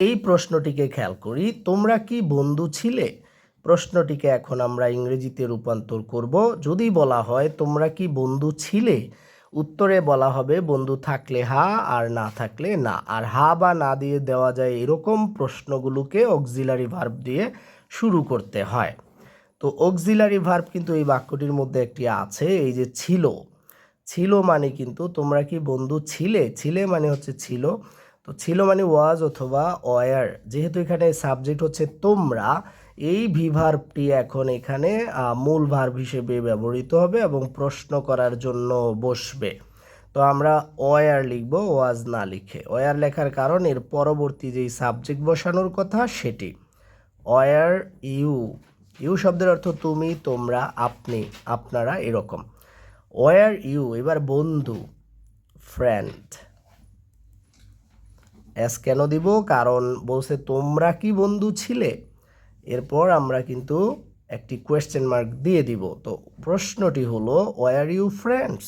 এই প্রশ্নটিকে খেয়াল করি, তোমরা কি বন্ধু ছিলে? প্রশ্নটিকে এখন আমরা ইংরেজিতে রূপান্তর করব। যদি বলা হয় তোমরা কি বন্ধু ছিলে, উত্তরে বলা হবে বন্ধু থাকলে হা আর না থাকলে না। আর হা বা না দিয়ে দেওয়া যায় এরকম প্রশ্নগুলোকে অক্সিলারি ভার্ব দিয়ে শুরু করতে হয়। তো অক্সিলারি ভার্ব কিন্তু এই বাক্যটির মধ্যে একটি আছে, এই যে ছিল। ছিল মানে কিন্তু তোমরা কি বন্ধু ছিলে, ছিলে মানে হচ্ছে ছিল। তো ছিল মানে ওয়াজ অথবা ওয়ার, যেহেতু এখানে সাবজেক্ট হচ্ছে তোমরা, এই ভি ভার্বটি এখন এখানে মূল ভার্ব হিসেবে ব্যবহৃত হবে এবং প্রশ্ন করার জন্য বসবে। তো আমরা ওয়ার লিখব ওয়াজ না লিখে। ওয়ার লেখার কারণ এর পরবর্তী যেই সাবজেক্ট বসানোর কথা সেটি। ওয়ার ইউ, ইউ শব্দের অর্থ তুমি, তোমরা, আপনি, আপনারা, এরকম। ওয়ার ইউ, এবার বন্ধু, ফ্রেন্ড। এস কেন দিব? কারণ বলছে তোমরা কি বন্ধু ছিলে। এরপর আমরা কিন্তু একটি কোয়েশ্চেন মার্ক দিয়ে দিব। তো প্রশ্নটি হলো ওয়ার ইউ ফ্রেন্ডস,